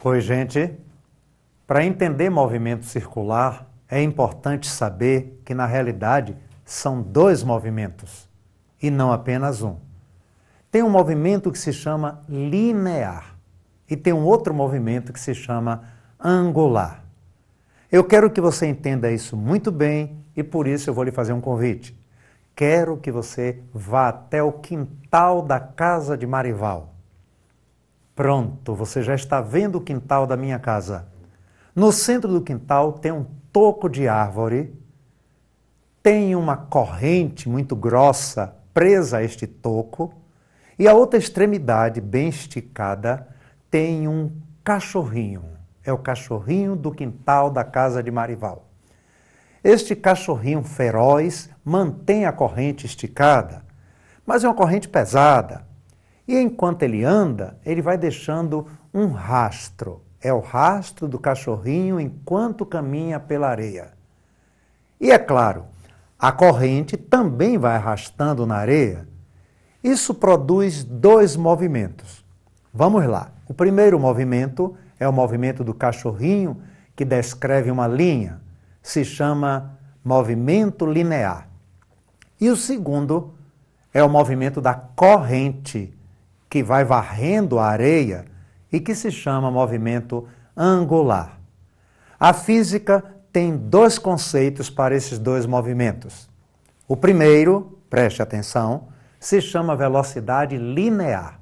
Oi, gente. Para entender movimento circular, é importante saber que, na realidade, são dois movimentos e não apenas um. Tem um movimento que se chama linear e tem um outro movimento que se chama angular. Eu quero que você entenda isso muito bem e por isso eu vou lhe fazer um convite. Quero que você vá até o quintal da casa de Marival. Pronto, você já está vendo o quintal da minha casa. No centro do quintal tem um toco de árvore, tem uma corrente muito grossa presa a este toco e a outra extremidade, bem esticada, tem um cachorrinho. É o cachorrinho do quintal da casa de Marival. Este cachorrinho feroz mantém a corrente esticada, mas é uma corrente pesada. E enquanto ele anda, ele vai deixando um rastro. É o rastro do cachorrinho enquanto caminha pela areia. E é claro, a corrente também vai arrastando na areia. Isso produz dois movimentos. Vamos lá. O primeiro movimento é o movimento do cachorrinho, que descreve uma linha. Se chama movimento linear. E o segundo é o movimento da corrente, que vai varrendo a areia e que se chama movimento angular. A física tem dois conceitos para esses dois movimentos. O primeiro, preste atenção, se chama velocidade linear.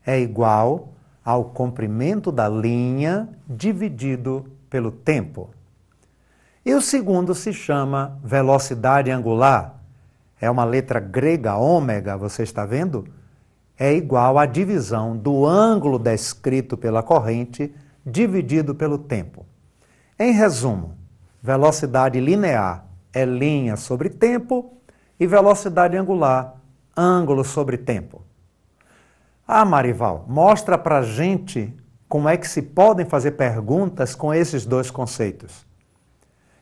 É igual ao comprimento da linha dividido pelo tempo. E o segundo se chama velocidade angular. É uma letra grega, ômega, você está vendo? É igual à divisão do ângulo descrito pela corrente dividido pelo tempo. Em resumo, velocidade linear é linha sobre tempo e velocidade angular, ângulo sobre tempo. Ah, Marival, mostra pra gente como é que se podem fazer perguntas com esses dois conceitos.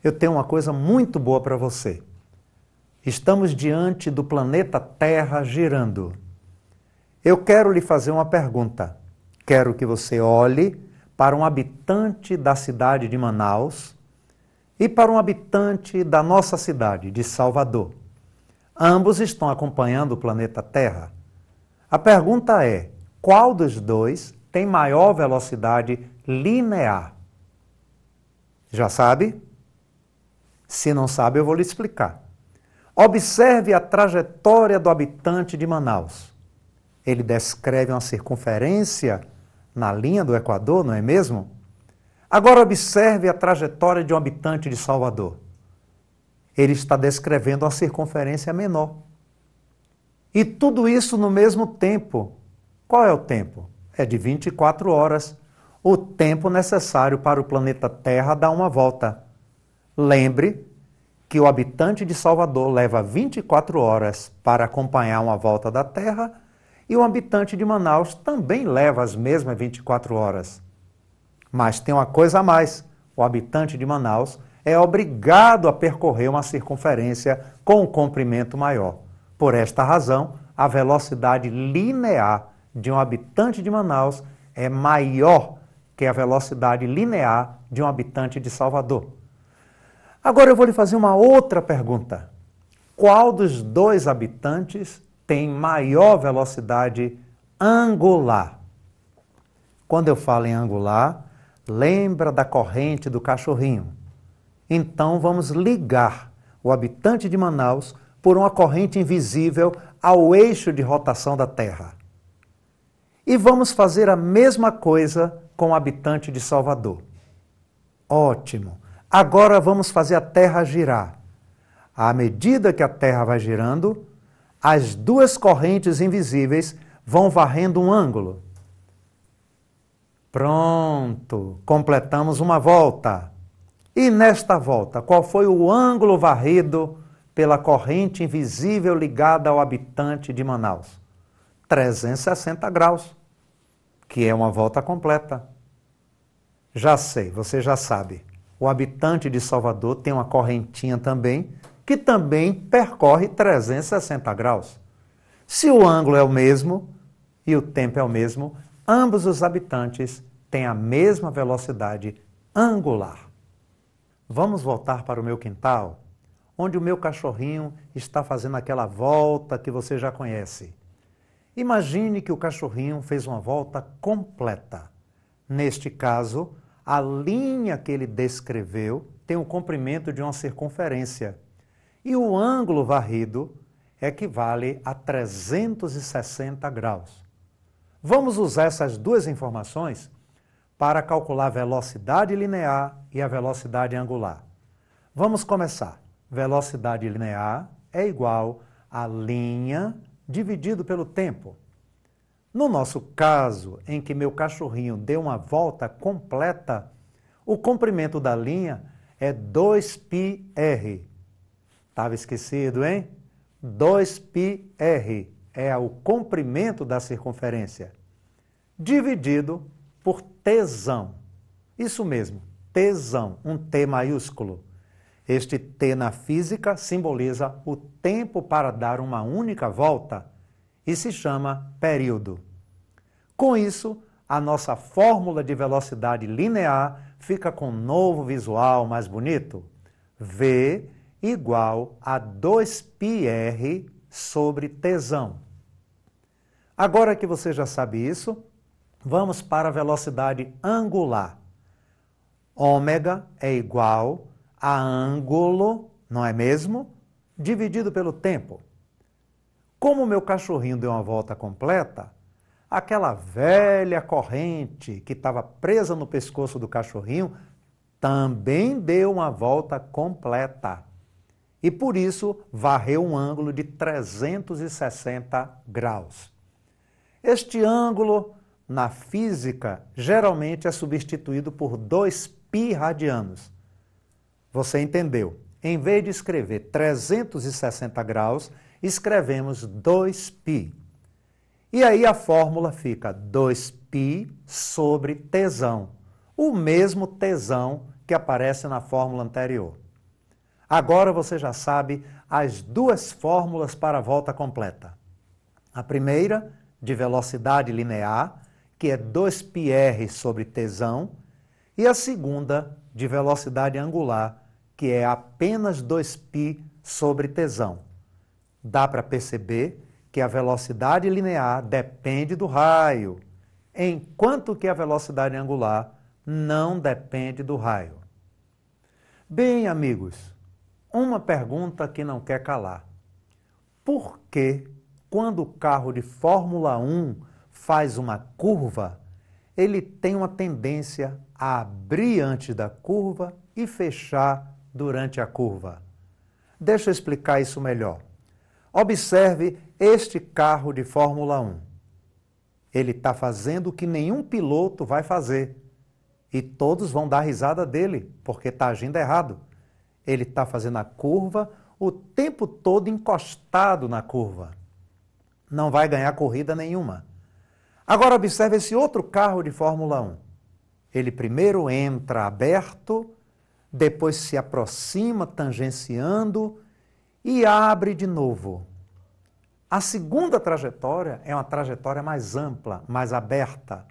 Eu tenho uma coisa muito boa para você. Estamos diante do planeta Terra girando. Eu quero lhe fazer uma pergunta. Quero que você olhe para um habitante da cidade de Manaus e para um habitante da nossa cidade, de Salvador. Ambos estão acompanhando o planeta Terra. A pergunta é, qual dos dois tem maior velocidade linear? Já sabe? Se não sabe, eu vou lhe explicar. Observe a trajetória do habitante de Manaus. Ele descreve uma circunferência na linha do Equador, não é mesmo? Agora observe a trajetória de um habitante de Salvador. Ele está descrevendo uma circunferência menor. E tudo isso no mesmo tempo. Qual é o tempo? É de 24 horas. O tempo necessário para o planeta Terra dar uma volta. Lembre que o habitante de Salvador leva 24 horas para acompanhar uma volta da Terra e o habitante de Manaus também leva as mesmas 24 horas. Mas tem uma coisa a mais. O habitante de Manaus é obrigado a percorrer uma circunferência com um comprimento maior. Por esta razão, a velocidade linear de um habitante de Manaus é maior que a velocidade linear de um habitante de Salvador. Agora eu vou lhe fazer uma outra pergunta. Qual dos dois habitantes tem maior velocidade angular? Quando eu falo em angular, lembra da corrente do cachorrinho. Então vamos ligar o habitante de Manaus por uma corrente invisível ao eixo de rotação da Terra. E vamos fazer a mesma coisa com o habitante de Salvador. Ótimo! Agora vamos fazer a Terra girar. À medida que a Terra vai girando, as duas correntes invisíveis vão varrendo um ângulo. Pronto! Completamos uma volta. E nesta volta, qual foi o ângulo varrido pela corrente invisível ligada ao habitante de Manaus? 360 graus, que é uma volta completa. Já sei, você já sabe. O habitante de Salvador tem uma correntinha também, que também percorre 360 graus. Se o ângulo é o mesmo e o tempo é o mesmo, ambos os habitantes tem a mesma velocidade angular. Vamos voltar para o meu quintal, onde o meu cachorrinho está fazendo aquela volta que você já conhece. Imagine que o cachorrinho fez uma volta completa. Neste caso, a linha que ele descreveu tem o comprimento de uma circunferência e o ângulo varrido equivale a 360 graus. Vamos usar essas duas informações para calcular a velocidade linear e a velocidade angular. Vamos começar. Velocidade linear é igual a linha dividido pelo tempo. No nosso caso, em que meu cachorrinho deu uma volta completa, o comprimento da linha é 2πr. Estava esquecido, hein? 2πr é o comprimento da circunferência, dividido por tesão. Isso mesmo, tesão, um T maiúsculo. Este T na física simboliza o tempo para dar uma única volta e se chama período. Com isso, a nossa fórmula de velocidade linear fica com um novo visual mais bonito. V igual a 2πr sobre tesão. Agora que você já sabe isso, vamos para a velocidade angular. Ômega é igual a ângulo, não é mesmo? Dividido pelo tempo. Como o meu cachorrinho deu uma volta completa, aquela velha corrente que estava presa no pescoço do cachorrinho também deu uma volta completa. E por isso varreu um ângulo de 360 graus. Este ângulo, na física, geralmente é substituído por 2π radianos. Você entendeu? Em vez de escrever 360 graus, escrevemos 2π. E aí a fórmula fica 2π sobre tesão, o mesmo tesão que aparece na fórmula anterior. Agora você já sabe as duas fórmulas para a volta completa. A primeira, de velocidade linear, que é 2πr sobre tesão, e a segunda, de velocidade angular, que é apenas 2π sobre tesão. Dá para perceber que a velocidade linear depende do raio, enquanto que a velocidade angular não depende do raio. Bem, amigos, uma pergunta que não quer calar. Por que, quando o carro de Fórmula 1 faz uma curva, ele tem uma tendência a abrir antes da curva e fechar durante a curva? Deixa eu explicar isso melhor. Observe este carro de Fórmula 1. Ele está fazendo o que nenhum piloto vai fazer. E todos vão dar risada dele, porque está agindo errado. Ele está fazendo a curva o tempo todo encostado na curva. Não vai ganhar corrida nenhuma. Agora observe esse outro carro de Fórmula 1. Ele primeiro entra aberto, depois se aproxima tangenciando e abre de novo. A segunda trajetória é uma trajetória mais ampla, mais aberta.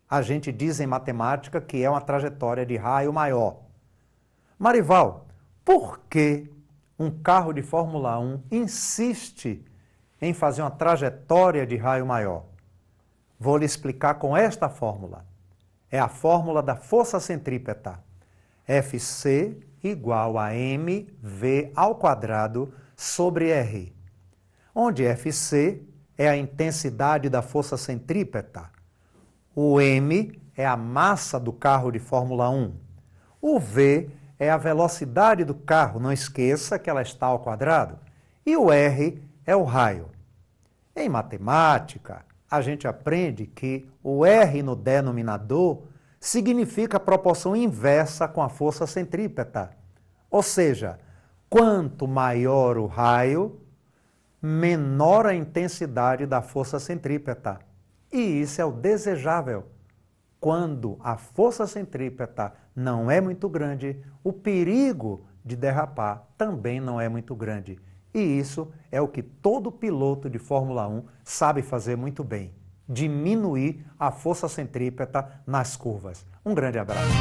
A gente diz em matemática que é uma trajetória de raio maior. Marival, por que um carro de Fórmula 1 insiste em fazer uma trajetória de raio maior? Vou lhe explicar com esta fórmula. É a fórmula da força centrípeta. Fc igual a mv ao quadrado sobre r, onde Fc é a intensidade da força centrípeta, o m é a massa do carro de Fórmula 1, o v é a velocidade do carro, não esqueça que ela está ao quadrado, e o r é o raio. Em matemática, a gente aprende que o r no denominador significa a proporção inversa com a força centrípeta. Ou seja, quanto maior o raio, menor a intensidade da força centrípeta. E isso é o desejável. Quando a força centrípeta não é muito grande, o perigo de derrapar também não é muito grande. E isso é o que todo piloto de Fórmula 1 sabe fazer muito bem. diminuir a força centrípeta nas curvas. Um grande abraço.